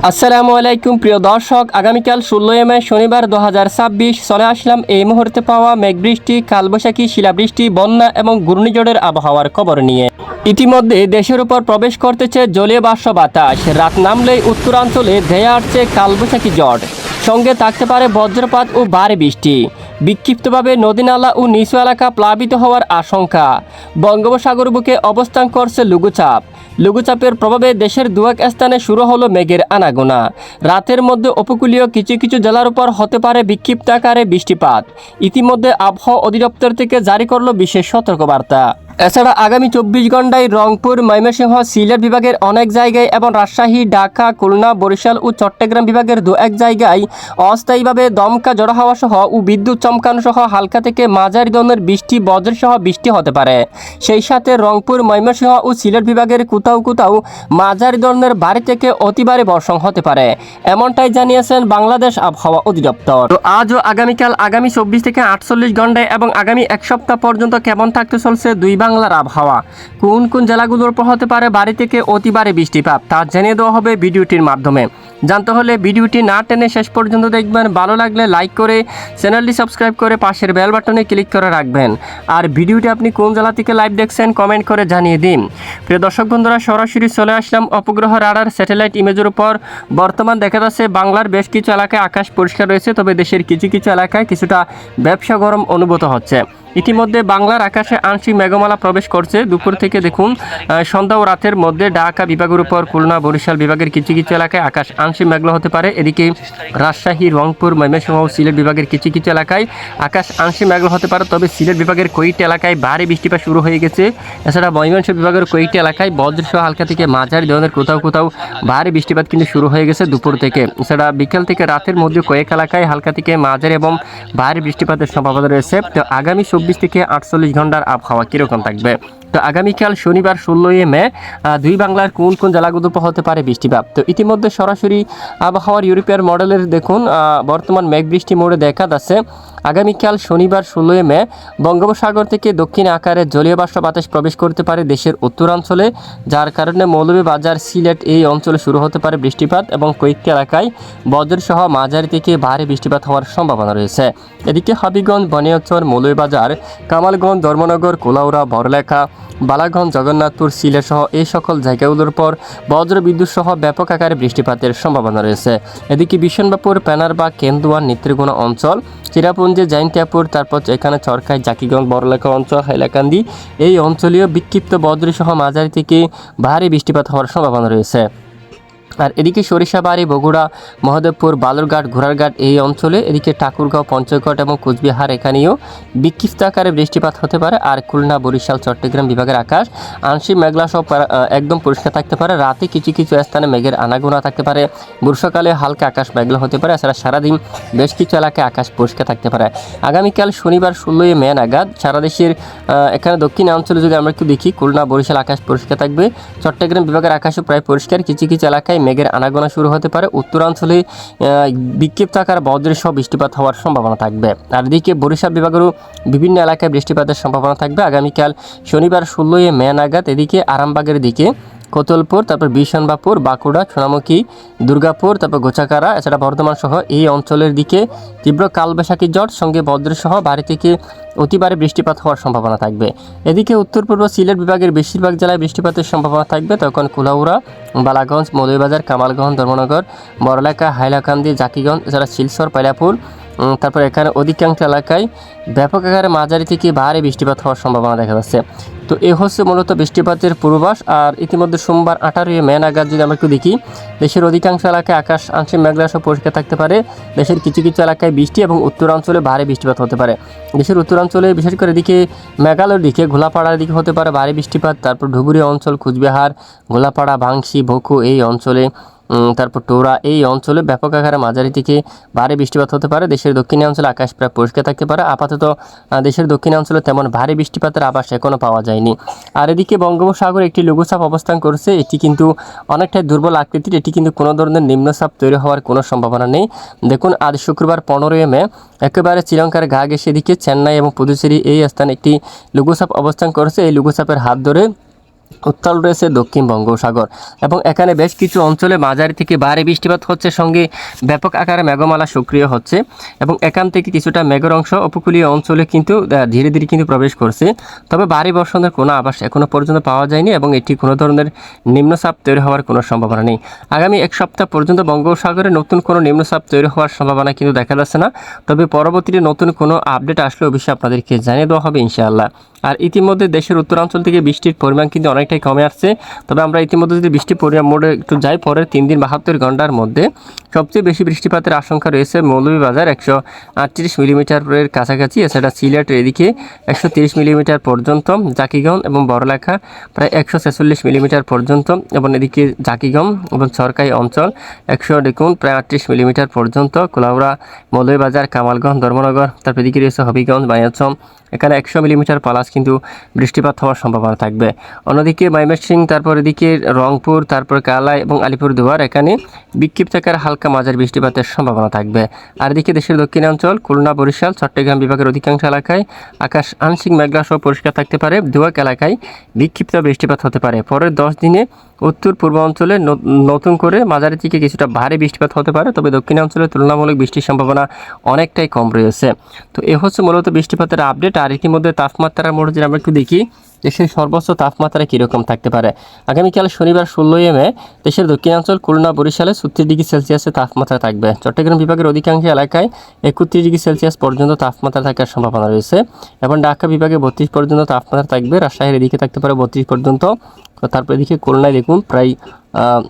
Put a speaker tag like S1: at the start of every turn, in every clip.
S1: আসসালামু আলাইকুম প্রিয় দর্শক, আগামীকাল 16 মে শনিবার 2026 চলে আসলাম এই মুহূর্তে পাওয়া মেঘবৃষ্টি, কালবৈশাখী, শিলাবৃষ্টি, বন্যা এবং ঘূর্ণিঝড়ের আবহাওয়ার খবর নিয়ে। ইতিমধ্যে দেশের উপর প্রবেশ করতেছে জলীয় বাষ্প বাতাস। রাত নামলেই উত্তরাঞ্চলে ধেয়ে আসছে কালবৈশাখী ঝড়, সঙ্গে থাকতে পারে বজ্রপাত ও ভারী বৃষ্টি। বিক্ষিপ্তভাবে নদীনালা ও নিচু এলাকা প্লাবিত হওয়ার আশঙ্কা। বঙ্গোপসাগর বুকে অবস্থান করছে লঘুচাপ। লঘুচাপের প্রভাবে দেশের দু এক স্থানে শুরু হলো মেঘের আনাগোনা। রাতের মধ্যে উপকূলীয় কিছু কিছু জেলার উপর হতে পারে বিক্ষিপ্ত আকারে বৃষ্টিপাত। ইতিমধ্যে আবহাওয়া অধিদপ্তর থেকে জারি করলো বিশেষ সতর্কবার্তা। এছাড়া আগামী 24 ঘন্টায় রংপুর, ময়মনসিংহ, সিলেট বিভাগের অনেক জায়গায় এবং রাজশাহী, ঢাকা, খুলনা, বরিশাল ও চট্টগ্রাম বিভাগের দু এক জায়গায় অস্থায়ীভাবে দমকা ঝড়ো হাওয়া সহ ও বিদ্যুৎ চমকানো সহ হালকা থেকে মাঝারি ধরনের বৃষ্টি, বজ্রসহ বৃষ্টি হতে পারে। সেই সাথে রংপুর, ময়মনসিংহ ও সিলেট বিভাগের কোথাও কোথাও মাঝারি ধরনের ভারী থেকে অতি ভারী বর্ষণ হতে পারে, এমনটাই জানিয়েছেন বাংলাদেশ আবহাওয়া অধিদপ্তর। তো আজও আগামীকাল আগামী 24 থেকে 48 ঘন্টায় এবং আগামী এক সপ্তাহ পর্যন্ত কেমন থাকতে চলছে দুই বাংলার আবহাওয়া, কোন কোন জেলাগুলোর উপর হতে পারে ভারী থেকে অতি ভারী বৃষ্টিপাত, তা জেনে দেওয়া হবে ভিডিওটির মাধ্যমে। জানতে হলে ভিডিওটি না টেনে শেষ পর্যন্ত দেখবেন। ভালো লাগলে লাইক করে চ্যানেলটি সাবস্ক্রাইব করে পাশের বেল বাটনে ক্লিক করে রাখবেন। আর ভিডিওটি আপনি কোন জেলা থেকে লাইভ দেখছেন কমেন্ট করে জানিয়ে দিন। প্রিয় দর্শক বন্ধুরা, সরাসরি চলে আসলাম উপগ্রহ রাডার স্যাটেলাইট ইমেজের উপর। বর্তমান দেখা যাচ্ছে বাংলার বেশ কিছু এলাকায় আকাশ পরিষ্কার রয়েছে, তবে দেশের কিছু কিছু এলাকায় কিছুটা ব্যবসা গরম অনুভূত হচ্ছে। ইতিমধ্যে বাংলার আকাশে আংশিক মেঘমালা প্রবেশ করছে। দুপুর থেকে দেখুন সন্ধ্যা ও রাতের মধ্যে ঢাকা বিভাগের উপর, খুলনা, বরিশাল বিভাগের কিছু কিছু এলাকায় আকাশ আংশিক মেঘলা হতে পারে। এদিকে রাজশাহী, রংপুর, ময়মনসিংহ ও সিলেট বিভাগের কিছু কিছু এলাকায় আকাশ আংশিক মেঘলা হতে পারে, তবে সিলেট বিভাগের কয়েকটি এলাকায় ভারী বৃষ্টিপাত শুরু হয়ে গেছে। এছাড়া ময়মনসিংহ বিভাগের কয়েকটি এলাকায় বজ্রসহ হালকা থেকে মাঝারি ধরনের কোথাও কোথাও ভারী বৃষ্টিপাত কিন্তু শুরু হয়ে গেছে দুপুর থেকে। এছাড়া বিকেল থেকে রাতের মধ্যে কয়েক এলাকায় হালকা থেকে মাঝারি এবং ভারী বৃষ্টিপাতের সম্ভাবনা রয়েছে। তো আগামী 24 থেকে 48 ঘন্টার আবহাওয়া কীরকম থাকবে? তো আগামীকাল শনিবার 16 মে দুই বাংলার কোন কোন জেলাগুলোর উপর হতে পারে বৃষ্টিপাত। তো ইতিমধ্যে সরাসরি আবহাওয়ার ইউরোপিয়ান মডেলের দেখুন বর্তমান মেঘ বৃষ্টি মোড়ে দেখা যাচ্ছে। আগামীকাল শনিবার 16 মে বঙ্গোপসাগর থেকে দক্ষিণ আকারে জলীয় বাষ্প বাতাস প্রবেশ করতে পারে দেশের উত্তরাঞ্চলে, যার কারণে মৌলভীবাজার, সিলেট এই অঞ্চলে শুরু হতে পারে বৃষ্টিপাত এবং কয়েকটি এলাকায় বজ্রসহ মাঝারি থেকে ভারী বৃষ্টিপাত হওয়ার সম্ভাবনা রয়েছে। এদিকে হবিগঞ্জ, বনিয়াচর, মৌলভীবাজার, কামালগঞ্জ, ধর্মনগর, কোলাউড়া, বড়লেখা, বালাগঞ্জ, জগন্নাথপুর, সিলেট সহ এই সকল জায়গাগুলোর পর বজ্র বিদ্যুৎ সহ ব্যাপক আকারে বৃষ্টিপাতের সম্ভাবনা রয়েছে। এদিকে বিশনবাপুর, পেনারবাগ, কেন্দুয়ার, নেত্রীগুনা অঞ্চল, চিরাপুঞ্জি, জাইন্তিয়াপুর, তারপর এখানে চরকাই, জাকিগঞ্জ, বড়লেখা অঞ্চল, হাইলাকান্দি এই অঞ্চলীয় বিক্ষিপ্ত বজ্র সহ মাঝারি থেকে ভারী বৃষ্টিপাত হওয়ার সম্ভাবনা রয়েছে। আর এদিকে সরিষাবাড়ি, বগুড়া, মহদেবপুর, বালুরঘাট, ঘোড়ারঘাট এই অঞ্চলে, এদিকে ঠাকুরগাঁও, পঞ্চগড় এবং কোচবিহার এখানেও বিক্ষিপ্ত আকারে বৃষ্টিপাত হতে পারে। আর খুলনা, বরিশাল, চট্টগ্রাম বিভাগের আকাশ আংশিক মেঘলা সহ একদম পরিষ্কার থাকতে পারে। রাতে কিছু কিছু স্থানে মেঘের আনাগোনা থাকতে পারে। বর্ষাকালে হালকা আকাশ মেঘলা হতে পারে। এছাড়া সারাদিন বেশ কিছু এলাকায় আকাশ পরিষ্কার থাকতে পারে। আগামীকাল শনিবার 16 মে নাগাদ সারা দেশের এখানে দক্ষিণ অঞ্চলে যদি আমরা একটু দেখি, খুলনা, বরিশাল আকাশ পরিষ্কার থাকবে। চট্টগ্রাম বিভাগের আকাশও প্রায় পরিষ্কার। কিছু কিছু এলাকায় মেঘের আনাগোনা শুরু হতে পারে। উত্তরাঞ্চলে বিক্ষিপ্ত আকার বজ্রসহ বৃষ্টিপাত হওয়ার সম্ভাবনা থাকবে। আর এদিকে বরিশাল বিভাগেরও বিভিন্ন এলাকায় বৃষ্টিপাতের সম্ভাবনা থাকবে আগামীকাল শনিবার 16 মে নাগাদ। এদিকে আরামবাগের দিকে, কোতলপুর, তারপর বিশনবাপুর, বাঁকুড়া, সোনামুখী, দুর্গাপুর, তারপর গোচাকারা, এছাড়া বর্ধমান সহ এই অঞ্চলের দিকে তীব্র কালবৈশাখী ঝড় সঙ্গে বজ্রসহ ভারী থেকে অতি ভারী বৃষ্টিপাত হওয়ার সম্ভাবনা থাকবে। এদিকে উত্তর পূর্ব সিলেট বিভাগের বেশিরভাগ জেলায় বৃষ্টিপাতের সম্ভাবনা থাকবে। তখন কুলাউড়া, বালাগঞ্জ, মৌলভীবাজার, কামালগঞ্জ, ধর্মনগর, বড়লেখা, হাইলাকান্দি, জাকিগঞ্জ, এছাড়া শিলচর, পাইলাপুর, তারপর এখানে অধিকাংশ এলাকায় ব্যাপক আকারে মাঝারি থেকে ভারী বৃষ্টিপাত হওয়ার সম্ভাবনা দেখা যাচ্ছে। তো এ হচ্ছে মূলত বৃষ্টিপাতের পূর্বাভাস। আর ইতিমধ্যে সোমবার 18 মে নাগাদ যদি আমরা একটু দেখি, দেশের অধিকাংশ এলাকায় আকাশ আংশিক মেঘলা সহ পরিষ্কার থাকতে পারে। দেশের কিছু কিছু এলাকায় বৃষ্টি এবং উত্তরাঞ্চলে ভারী বৃষ্টিপাত হতে পারে। দেশের উত্তরাঞ্চলে বিশেষ করে এদিকে মেঘালয়ের দিকে, ঘোলাপাড়ার দিকে হতে পারে ভারী বৃষ্টিপাত। তারপর ধুবুরি অঞ্চল, কুচবিহার, ঘোলাপাড়া, ভাংসি, ভোকু এই অঞ্চলে, তারপর টোরা এই অঞ্চলে ব্যাপক আকারে মাঝারি থেকে ভারী বৃষ্টিপাত হতে পারে। দেশের দক্ষিণী অঞ্চলে আকাশ প্রায় পরিষ্কার থাকতে পারে। আপাতত দেশের দক্ষিণাঞ্চলে তেমন ভারী বৃষ্টিপাতের আভাস এখনও পাওয়া যায়নি। আর এদিকে বঙ্গোপসাগরে একটি লঘুচাপ অবস্থান করছে। এটি কিন্তু অনেকটাই দুর্বল আকৃতির। এটি কিন্তু কোনো ধরনের নিম্নচাপ তৈরি হওয়ার কোনো সম্ভাবনা নেই। দেখুন আজ শুক্রবার 15 মে একেবারে শ্রীলঙ্কার ঘা ঘেঁষে দিকে চেন্নাই এবং পুদুচেরি এই স্থানে একটি লঘুচাপ অবস্থান করছে। এই লঘুচাপের হাত ধরে উত্তাল রয়েছে দক্ষিণ বঙ্গোপসাগর এবং এখানে বেশ কিছু অঞ্চলে মাঝারি থেকে ভারী বৃষ্টিপাত হচ্ছে, সঙ্গে ব্যাপক আকারে মেঘমালা সক্রিয় হচ্ছে এবং এখান থেকে কিছুটা মেঘের অংশ উপকূলীয় অঞ্চলে কিন্তু ধীরে ধীরে কিন্তু প্রবেশ করছে। তবে ভারী বর্ষণের কোনো আভাস এখনও পর্যন্ত পাওয়া যায়নি এবং এটি কোনো ধরনের নিম্নচাপ তৈরি হওয়ার কোনো সম্ভাবনা নেই। আগামী এক সপ্তাহ পর্যন্ত বঙ্গোপসাগরে নতুন কোনো নিম্নচাপ তৈরি হওয়ার সম্ভাবনা কিন্তু দেখা যাচ্ছে না। তবে পরবর্তীতে নতুন কোনো আপডেট আসলে অবশ্যই আপনাদেরকে জানিয়ে দেওয়া হবে ইনশাআল্লাহ। আর ইতিমধ্যে দেশের উত্তরাঞ্চল থেকে বৃষ্টির পরিমাণ কিন্তু অনেকটাই কমে আসছে। তবে আমরা ইতিমধ্যে যদি বৃষ্টির পরিমাণ মোড়ে একটু যাই, পরের 3 দিন 72 ঘন্টার মধ্যে সবচেয়ে বেশি বৃষ্টিপাতের আশঙ্কা রয়েছে মৌলভীবাজার 138 মিলিমিটারের কাছাকাছি, এছাড়া সিলেটের এদিকে 130 মিলিমিটার পর্যন্ত, জাকিগঞ্জ এবং বড়লেখা প্রায় 146 মিলিমিটার পর্যন্ত, এবং এদিকে জাকিগঞ্জ এবং সরকারি অঞ্চল 100 দেখুন প্রায় 38 মিলিমিটার পর্যন্ত, কুলাউড়া, মৌলভীবাজার, কামালগঞ্জ, ধর্মনগর, তারপর এদিকে রয়েছে হবিগঞ্জ, বানিয়াচং, এখানে 100 মিলিমিটার প্লাস কিন্তু বৃষ্টিপাত হওয়ার সম্ভাবনা থাকবে। অন্যদিকে ময়মনসিংহ, তারপর এদিকে রংপুর, তারপর কালাই এবং আলিপুরদুয়ার এখানে বিক্ষিপ্ত আকারে হালকা মাঝারি বৃষ্টিপাতের সম্ভাবনা থাকবে। আর এদিকে দেশের দক্ষিণাঞ্চল খুলনা, বরিশাল, চট্টগ্রাম বিভাগের অধিকাংশ এলাকায় আকাশ আংশিক মেঘলা সহ পরিষ্কার থাকতে পারে। দুয়াক এলাকায় বিক্ষিপ্ত বৃষ্টিপাত হতে পারে। পরের 10 দিনে উত্তর পূর্বাঞ্চলে নতুন করে মাঝারি থেকে কিছুটা ভারী বৃষ্টিপাত হতে পারে, তবে দক্ষিণাঞ্চলে তুলনামূলক বৃষ্টির সম্ভাবনা অনেকটাই কম রয়েছে। তো এ হচ্ছে মূলত বৃষ্টিপাতের আপডেট। আর ইতিমধ্যে তাপমাত্রার মোড়ে যদি আমরা একটু দেখি দেশের সর্বোচ্চ তাপমাত্রা কীরকম থাকতে পারে। আগামীকাল শনিবার 16 মে দেশের দক্ষিণাঞ্চল খুলনা, বরিশালে 36 ডিগ্রি সেলসিয়াসের তাপমাত্রা থাকবে। চট্টগ্রাম বিভাগের অধিকাংশ এলাকায় 31 ডিগ্রি সেলসিয়াস পর্যন্ত তাপমাত্রা থাকার সম্ভাবনা রয়েছে এবং ঢাকা বিভাগে 32 পর্যন্ত তাপমাত্রা থাকবে। রাজশাহীর এদিকে থাকতে পারে 32 পর্যন্ত। তারপর এদিকে খুলনায় দেখুন প্রায়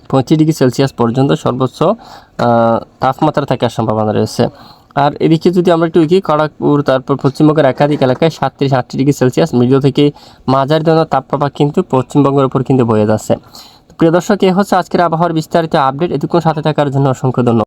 S1: 35 ডিগ্রি সেলসিয়াস পর্যন্ত সর্বোচ্চ তাপমাত্রা থাকার সম্ভাবনা রয়েছে। আর এদিকে যদি আমরা একটু দেখি খড়গপুর, তারপর পশ্চিমবঙ্গের একাধিক এলাকায় 37-38 ডিগ্রি সেলসিয়াস মৃদু থেকে মাঝারি ধরনের তাপপ্রবাহ কিন্তু পশ্চিমবঙ্গের উপর কিন্তু বয়ে যাচ্ছে। প্রিয় দর্শক, এ হচ্ছে আজকের আবহাওয়ার বিস্তারিত আপডেট। এতক্ষণ সাথে থাকার জন্য অসংখ্য ধন্যবাদ।